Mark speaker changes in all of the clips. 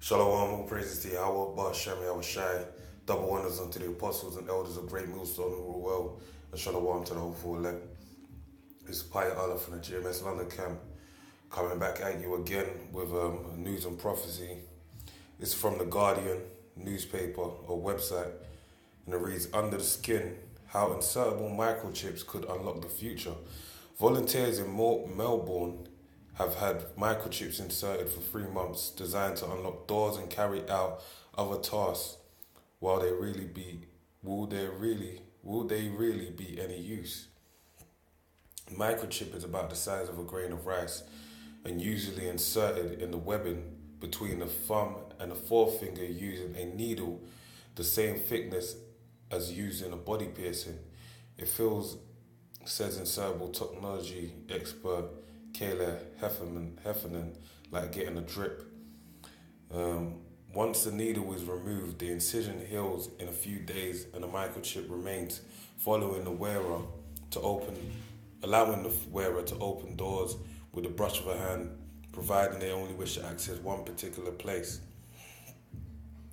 Speaker 1: Shalom, all praises to Yahweh, Ba'Shem, Yahweh Shai, double wonders unto the apostles and elders of GreatMillStone who rule well, and shalom to the hopeful elect. It's Paya Allah from the GMS London camp, coming back at you again with news and prophecy. It's from the Guardian newspaper or website, and it reads, Under the Skin, How Insertable Microchips Could Unlock the Future. Volunteers in Melbourne have had microchips inserted for 3 months designed to unlock doors and carry out other tasks. Will they really be any use? Microchip is about the size of a grain of rice and usually inserted in the webbing between the thumb and the forefinger using a needle the same thickness as using a body piercing. It feels, says insertable technology expert Kayla Heffernan, like getting a drip. Once the needle is removed, the incision heals in a few days and the microchip remains, allowing the wearer to open doors with the brush of a hand, providing they only wish to access one particular place.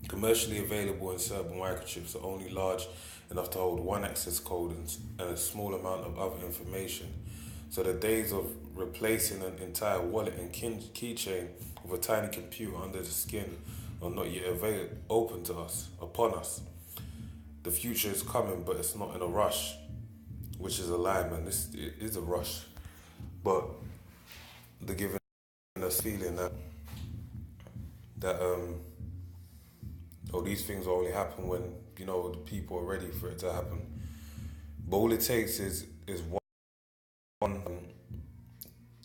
Speaker 1: Commercially available insertable microchips are only large enough to hold one access code and a small amount of other information. So the days of replacing an entire wallet and keychain with a tiny computer under the skin are not yet upon us. The future is coming, but it's not in a rush, which is a lie, man. It is a rush, but they're giving us feeling that these things only happen when the people are ready for it to happen. But all it takes is one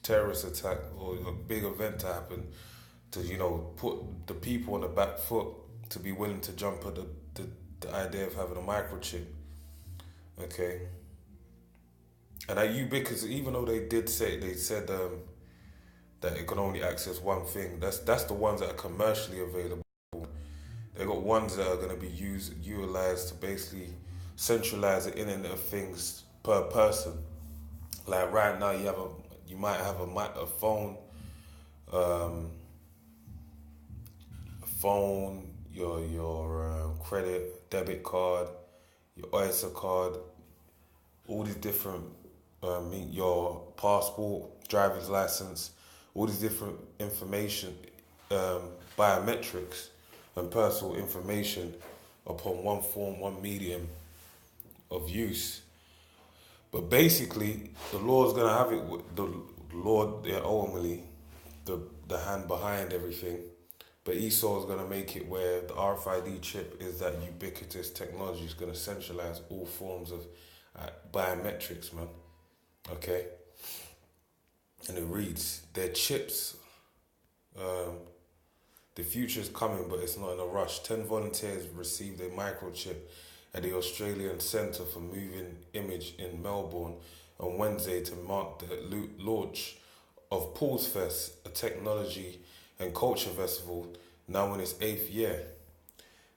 Speaker 1: terrorist attack or a big event to happen to put the people on the back foot to be willing to jump at the idea of having a microchip. Okay, and that ubiquitous, even though they said that it can only access one thing, that's the ones that are commercially available. They got ones that are going to be utilized to basically centralize the Internet of Things per person. Like right now, you might have a phone, your credit, debit card, your Oyster card, all these different, your passport, driver's license, all these different information, biometrics and personal information upon one form, one medium of use. But basically, the law is going to have it, the Lord, ultimately, the hand behind everything. But Esau is going to make it where the RFID chip is that ubiquitous technology is going to centralize all forms of biometrics, man. Okay? And it reads, their chips, the future is coming, but it's not in a rush. 10 volunteers received a microchip at the Australian Centre for Moving Image in Melbourne on Wednesday to mark the launch of Pulse Fest, a technology and culture festival now in its 8th year.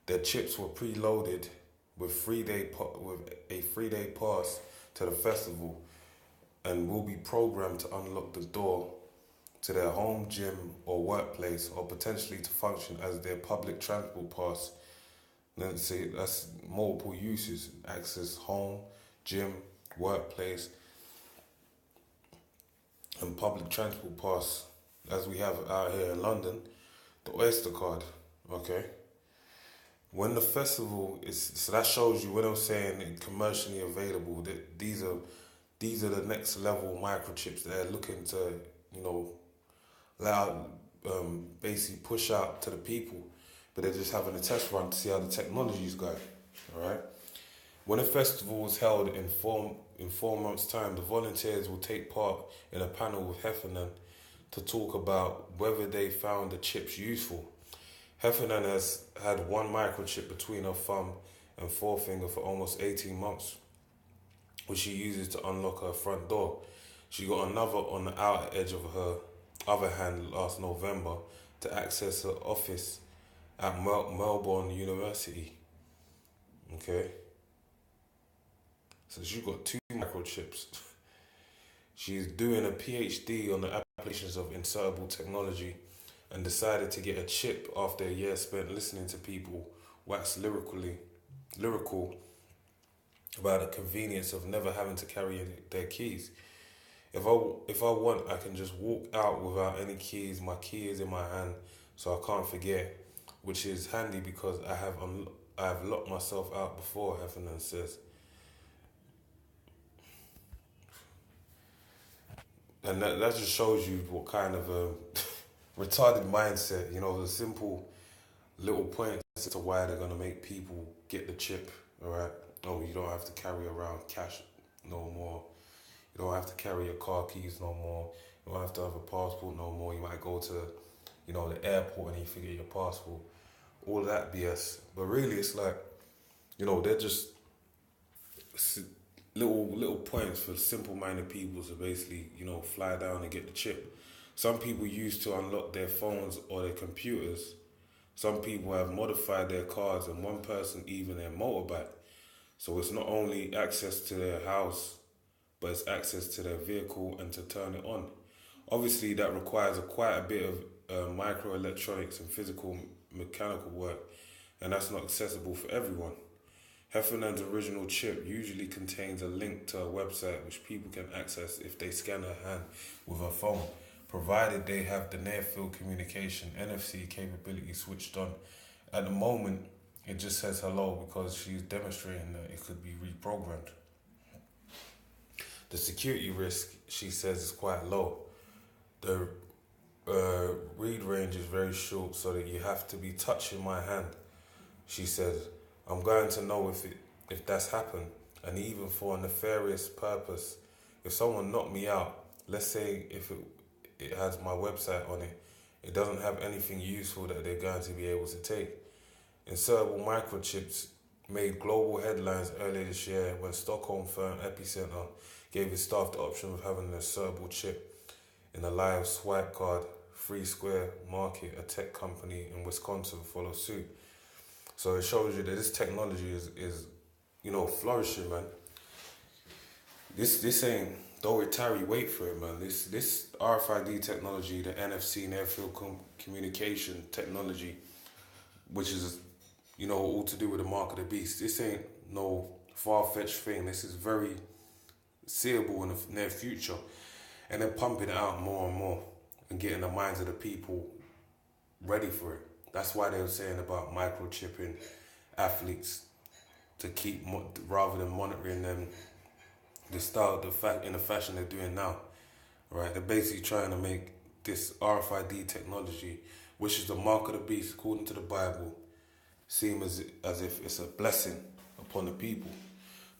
Speaker 1: Their chips were preloaded with a 3-day pass to the festival and will be programmed to unlock the door to their home, gym or workplace, or potentially to function as their public transport pass. Let's say that's multiple uses: access home, gym, workplace, and public transport pass, as we have out here in London, the Oyster card. Okay. When the festival is, so that shows you when I'm saying it commercially available, that these are the next level microchips that they're looking to basically push out to the people. But they're just having a test run to see how the technology's going. All right. When a festival is held in 4 months' time, the volunteers will take part in a panel with Heffernan to talk about whether they found the chips useful. Heffernan has had one microchip between her thumb and forefinger for almost 18 months, which she uses to unlock her front door. She got another on the outer edge of her other hand last November to access her office at Melbourne University. Okay. So she's got 2 microchips. She's doing a PhD on the applications of insertable technology and decided to get a chip after a year spent listening to people wax lyrical about the convenience of never having to carry their keys. If I want, I can just walk out without any keys. My key is in my hand, so I can't forget, which is handy because I have locked myself out before, Heffernan says. And that just shows you what kind of a retarded mindset, the simple little points as to why they're going to make people get the chip, all right? Oh, you don't have to carry around cash no more. You don't have to carry your car keys no more. You don't have to have a passport no more. You might go to, the airport and you forget your passport. All that BS. But really, it's like, they're just little points for simple-minded people to basically, fly down and get the chip. Some people use to unlock their phones or their computers. Some people have modified their cars, and one person even their motorbike. So it's not only access to their house, but it's access to their vehicle and to turn it on. Obviously, that requires quite a bit of microelectronics and physical mechanical work, and that's not accessible for everyone. Heffernan's original chip usually contains a link to a website which people can access if they scan her hand with a phone, provided they have the near-field communication NFC capability switched on. At the moment, it just says hello because she's demonstrating that it could be reprogrammed. The security risk, she says, is quite low. The read range is very short, so that you have to be touching my hand. She says, I'm going to know if that's happened, and even for a nefarious purpose. If someone knocked me out, let's say if it has my website on it, it doesn't have anything useful that they're going to be able to take. Insertable microchips made global headlines earlier this year when Stockholm firm Epicenter gave its staff the option of having an insertable chip in a live swipe card. Free Square Market, a tech company in Wisconsin, followed suit. So it shows you that this technology is flourishing, man. This ain't, don't retire, wait for it, man. This RFID technology, the NFC, near field communication technology, which is, all to do with the mark of the beast. This ain't no far-fetched thing. This is very seeable in the near future. And then pumping it out more and more and getting the minds of the people ready for it. That's why they were saying about microchipping athletes to keep, rather than monitoring them, in the fashion they're doing now, right? They're basically trying to make this RFID technology, which is the mark of the beast according to the Bible, seem as if it's a blessing upon the people.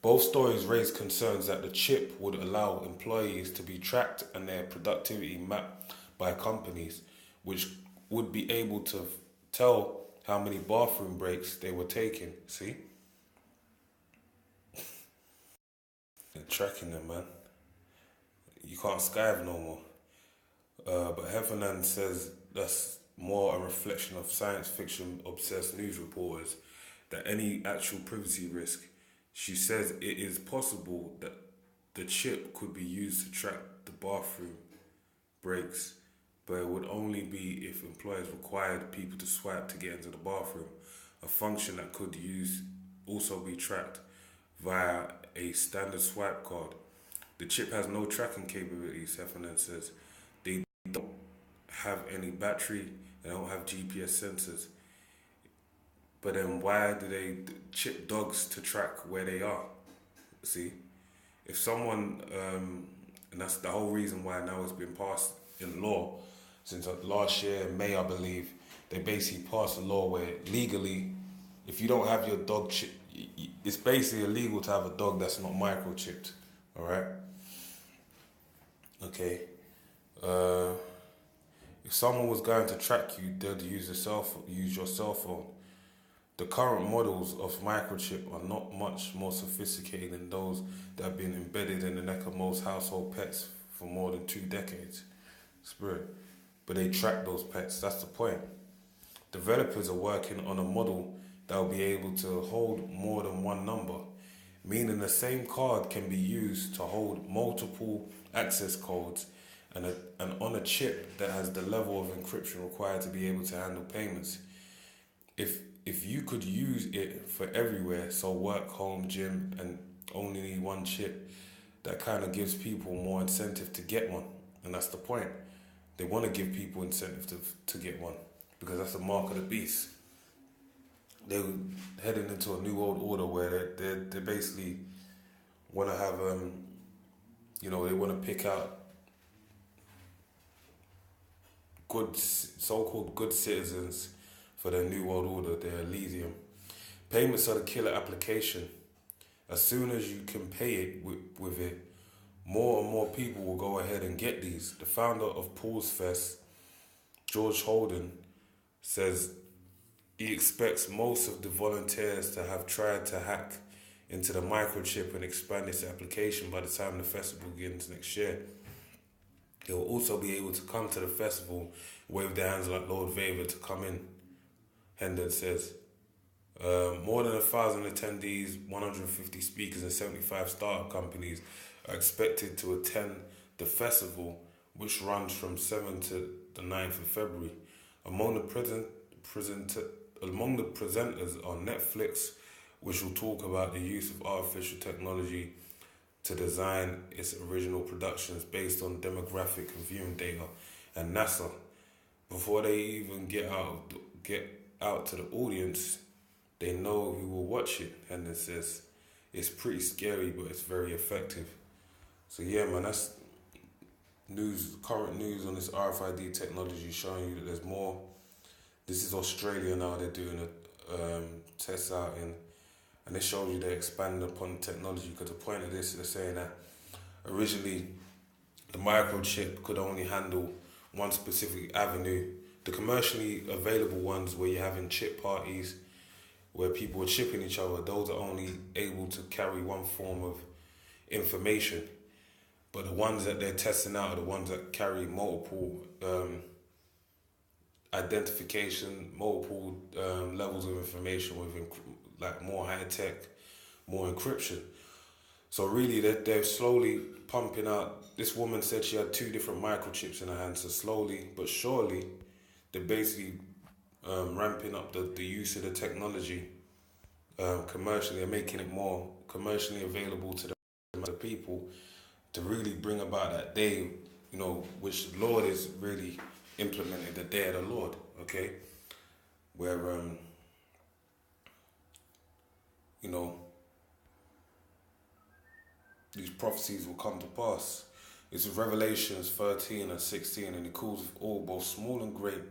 Speaker 1: Both stories raise concerns that the chip would allow employees to be tracked and their productivity mapped by companies, which would be able to tell how many bathroom breaks they were taking. See? They're tracking them, man. You can't skive no more. But Heffernan says that's more a reflection of science fiction obsessed news reporters than any actual privacy risk. She says it is possible that the chip could be used to track the bathroom breaks, but it would only be if employers required people to swipe to get into the bathroom, a function that could also be tracked via a standard swipe card. The chip has no tracking capabilities, Heffernan says. They don't have any battery, they don't have GPS sensors. But then why do they chip dogs to track where they are? See? If someone, and that's the whole reason why now it's been passed in law, since last year, May I believe, they basically passed a law where legally, if you don't have your dog chip, it's basically illegal to have a dog that's not microchipped, alright? Okay. If someone was going to track you, they'd use your cell phone. The current models of microchip are not much more sophisticated than those that have been embedded in the neck of most household pets for more than 2 decades. Spirit. But they track those pets, that's the point. Developers are working on a model that will be able to hold more than one number, meaning the same card can be used to hold multiple access codes and on a chip that has the level of encryption required to be able to handle payments. If you could use it for everywhere, so work, home, gym, and only need one chip, that kind of gives people more incentive to get one. And that's the point. They want to give people incentive to get one, because that's the mark of the beast. They're heading into a new world order where they basically want to have, they want to pick out good, so-called good citizens for their new world order, their Elysium. Payments are the killer application. As soon as you can pay it with it, more and more people will go ahead and get these. The founder of Pools Fest, George Holden, says he expects most of the volunteers to have tried to hack into the microchip and expand its application by the time the festival begins next year. They will also be able to come to the festival, wave their hands like Lord Vader to come in, Hendon says. More than 1,000 attendees, 150 speakers, and 75 startup companies are expected to attend the festival, which runs from 7th to the 9th of February. Among the presenters are Netflix, which will talk about the use of artificial technology to design its original productions based on demographic and viewing data, and NASA. Before they even get out to the audience, they know who will watch it, and it says it's pretty scary, but it's very effective. So yeah, man, that's current news on this RFID technology, showing you that there's more. This is Australia now. They're doing a test out in, and it shows you they're expanding upon technology, because the point of this, they're saying that originally the microchip could only handle one specific avenue. The commercially available ones where you're having chip parties, where people are chipping each other, those are only able to carry one form of information. But the ones that they're testing out are the ones that carry multiple identification, multiple levels of information with like more high tech, more encryption. So really they're slowly pumping out. This woman said she had 2 different microchips in her hand, so slowly but surely they're basically ramping up the use of the technology commercially and making it more commercially available to the people, to really bring about that day, which the Lord is really implementing, the day of the Lord, okay? Where, these prophecies will come to pass. It's Revelations 13 and 16, and it calls all, both small and great,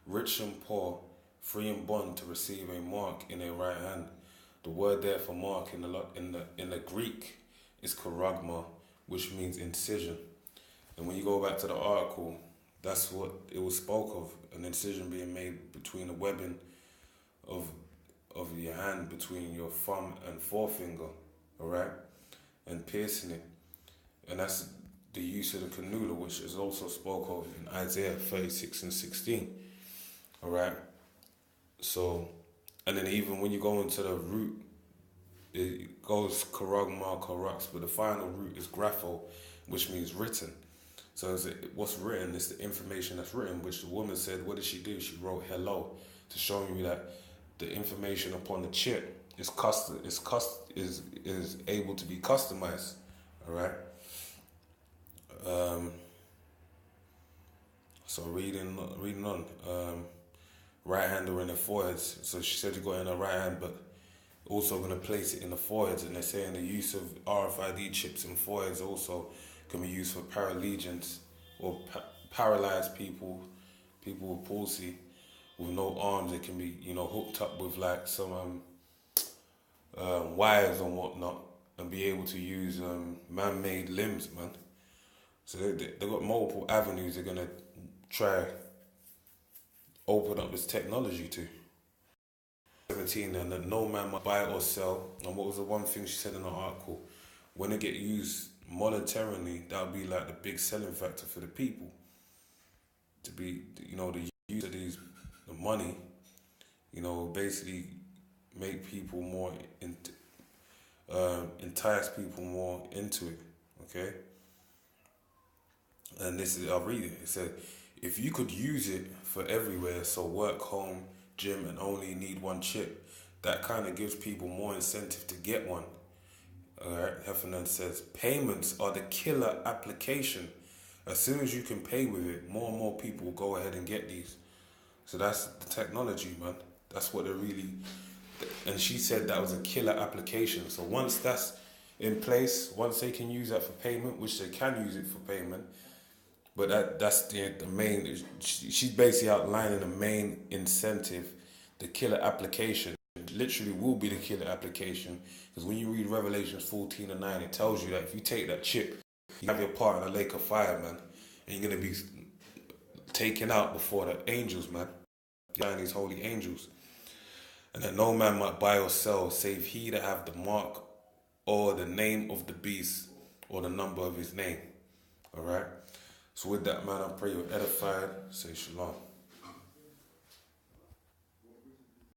Speaker 1: rich and poor, free and bond, to receive a mark in their right hand. The word there for mark in the Greek is charagma, which means incision. And when you go back to the article, that's what it was spoke of, an incision being made between the webbing of your hand, between your thumb and forefinger, all right, and piercing it. And that's the use of the cannula, which is also spoke of in Isaiah 36 and 16, all right. So, and then even when you go into the root, it goes charagma, charux, but the final root is grapho, which means written. So what's written is the information that's written, which the woman said, what did she do? She wrote hello, to show you that the information upon the chip is able to be customized. All right. So reading on. Right hand or in the foreheads. So she said you got it in her right hand, but also going to place it in the foreheads. And they're saying the use of RFID chips in foreheads also can be used for paralegions or paralyzed people with palsy, with no arms. They can be, hooked up with like some wires and whatnot, and be able to use man-made limbs, man. So they've got multiple avenues they're going to try open up this technology to. 17, and that no man must buy or sell. And what was the one thing she said in the article? When it get used monetarily, that would be like the big selling factor for the people. To be, the use of the money, basically make people more, entice people more into it, okay? And this is, I'll read it. It said, if you could use it for everywhere, so work, home, gym, and only need one chip, that kind of gives people more incentive to get one. Alright, Heffernan says, payments are the killer application. As soon as you can pay with it, more and more people will go ahead and get these. So that's the technology, man. That's what they're really... And she said that was a killer application. So once that's in place, once they can use that for payment, which they can use it for payment, but that's the main... She's basically outlining the main incentive, the killer application. Literally will be the killer application, because when you read Revelations 14:9, it tells you that if you take that chip, you have your part in the lake of fire, man, and you're going to be taken out before the angels, man, these holy angels, and that no man might buy or sell save he that have the mark or the name of the beast or the number of his name. All right, so with that, man, I pray you're edified. Say shalom.